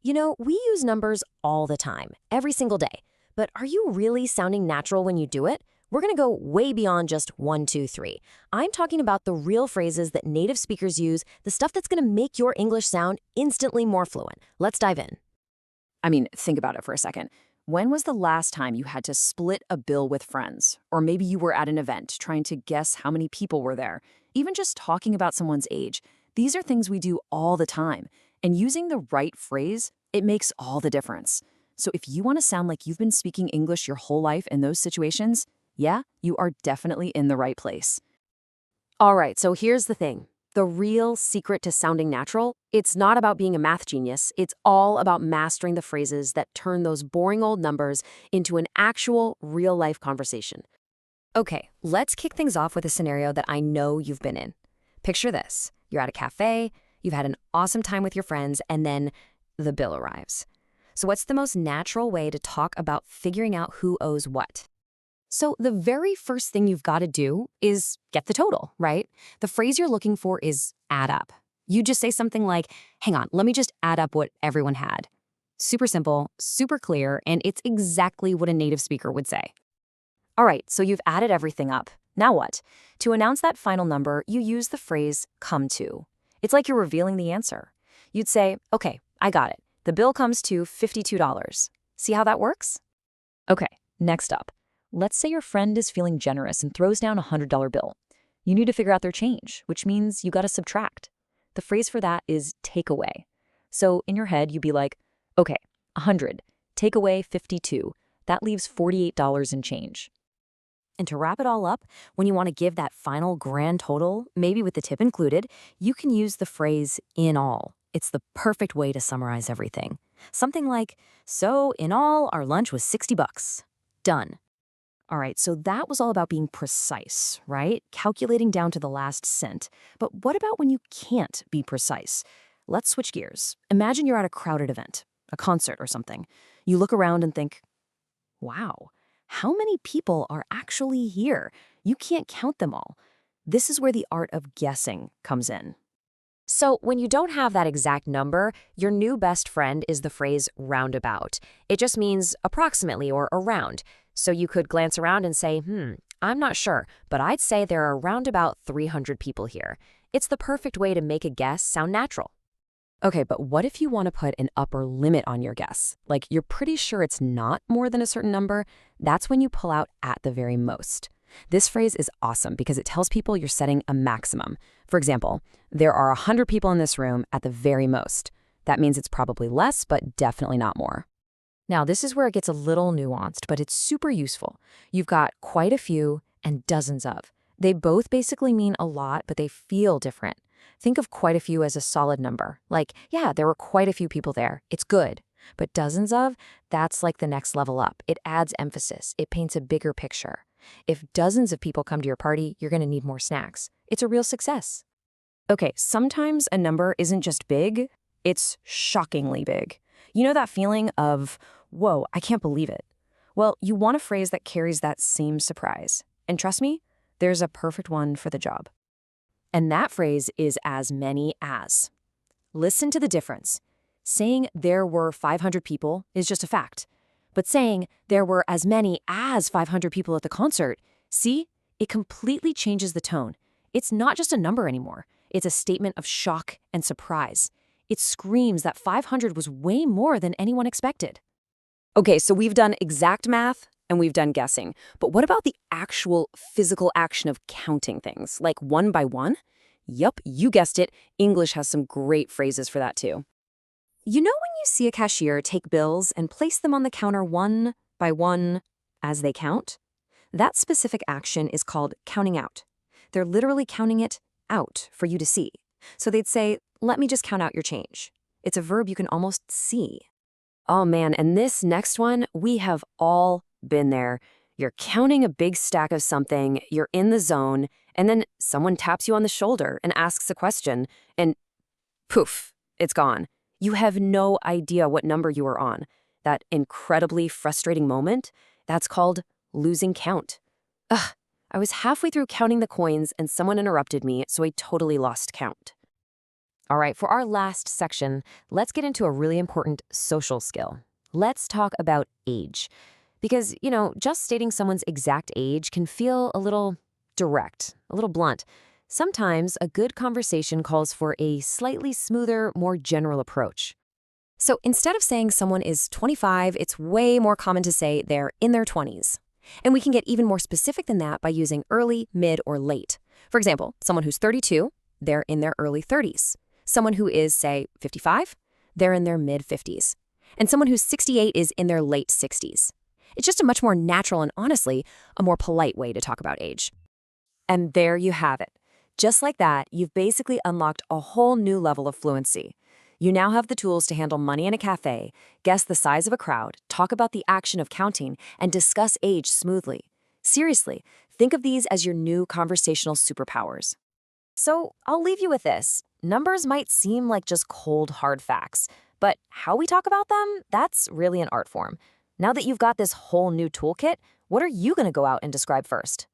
You know, we use numbers all the time, every single day. But are you really sounding natural when you do it? We're going to go way beyond just one, two, three. I'm talking about the real phrases that native speakers use, the stuff that's going to make your English sound instantly more fluent. Let's dive in. I mean, think about it for a second. When was the last time you had to split a bill with friends? Or maybe you were at an event trying to guess how many people were there. Even just talking about someone's age. These are things we do all the time. And using the right phrase, it makes all the difference. So if you want to sound like you've been speaking English your whole life in those situations, yeah, you are definitely in the right place. All right, so here's the thing. The real secret to sounding natural, it's not about being a math genius. It's all about mastering the phrases that turn those boring old numbers into an actual real-life conversation. Okay, let's kick things off with a scenario that I know you've been in. Picture this. You're at a cafe, you've had an awesome time with your friends, and then the bill arrives. So what's the most natural way to talk about figuring out who owes what? So the very first thing you've got to do is get the total, right? The phrase you're looking for is add up. You just say something like, hang on, let me just add up what everyone had. Super simple, super clear, and it's exactly what a native speaker would say. All right, so you've added everything up. Now what? To announce that final number, you use the phrase come to. It's like you're revealing the answer. You'd say, okay, I got it. The bill comes to $52. See how that works? Okay, next up. Let's say your friend is feeling generous and throws down a $100 bill. You need to figure out their change, which means you got to subtract. The phrase for that is take away. So in your head, you'd be like, okay, 100, take away 52. That leaves $48 in change. And to wrap it all up, when you want to give that final grand total, maybe with the tip included, you can use the phrase in all. It's the perfect way to summarize everything. Something like, so in all, our lunch was $60. Done. All right, so that was all about being precise, right? Calculating down to the last cent. But what about when you can't be precise? Let's switch gears. Imagine you're at a crowded event, a concert or something. You look around and think, wow, how many people are actually here? You can't count them all. This is where the art of guessing comes in. So when you don't have that exact number, your new best friend is the phrase roundabout. It just means approximately or around. So you could glance around and say, I'm not sure, but I'd say there are around about 300 people here. It's the perfect way to make a guess sound natural. Okay, but what if you want to put an upper limit on your guess? Like you're pretty sure it's not more than a certain number? That's when you pull out at the very most. This phrase is awesome because it tells people you're setting a maximum. For example, there are 100 people in this room at the very most. That means it's probably less, but definitely not more. Now, this is where it gets a little nuanced, but it's super useful. You've got quite a few and dozens of. They both basically mean a lot, but they feel different. Think of quite a few as a solid number. Like, yeah, there were quite a few people there. It's good. But dozens of, that's like the next level up. It adds emphasis. It paints a bigger picture. If dozens of people come to your party, you're going to need more snacks. It's a real success. Okay, sometimes a number isn't just big, it's shockingly big. You know that feeling of, whoa, I can't believe it. Well, you want a phrase that carries that same surprise. And trust me, there's a perfect one for the job. And that phrase is as many as. Listen to the difference. Saying there were 500 people is just a fact. But saying there were as many as 500 people at the concert, see, it completely changes the tone. It's not just a number anymore. It's a statement of shock and surprise. It screams that 500 was way more than anyone expected. Okay, so we've done exact math and we've done guessing. But what about the actual physical action of counting things, like one by one? Yup, you guessed it. English has some great phrases for that too. You know when you see a cashier take bills and place them on the counter one by one as they count? That specific action is called counting out. They're literally counting it out for you to see. So they'd say, let me just count out your change. It's a verb you can almost see. Oh man, and this next one, we have all been there. You're counting a big stack of something, you're in the zone, and then someone taps you on the shoulder and asks a question, and poof, it's gone. You have no idea what number you are on. That incredibly frustrating moment, that's called losing count. Ugh, I was halfway through counting the coins and someone interrupted me, so I totally lost count. All right, for our last section, let's get into a really important social skill. Let's talk about age. Because, just stating someone's exact age can feel a little direct, a little blunt. Sometimes a good conversation calls for a slightly smoother, more general approach. So instead of saying someone is 25, it's way more common to say they're in their 20s. And we can get even more specific than that by using early, mid, or late. For example, someone who's 32, they're in their early 30s. Someone who is, say, 55, they're in their mid-50s. And someone who's 68 is in their late 60s. It's just a much more natural and, honestly, a more polite way to talk about age. And there you have it. Just like that, you've basically unlocked a whole new level of fluency. You now have the tools to handle money in a cafe, guess the size of a crowd, talk about the action of counting, and discuss age smoothly. Seriously, think of these as your new conversational superpowers. So I'll leave you with this. Numbers might seem like just cold, hard facts, but how we talk about them, that's really an art form. Now that you've got this whole new toolkit, what are you going to go out and describe first?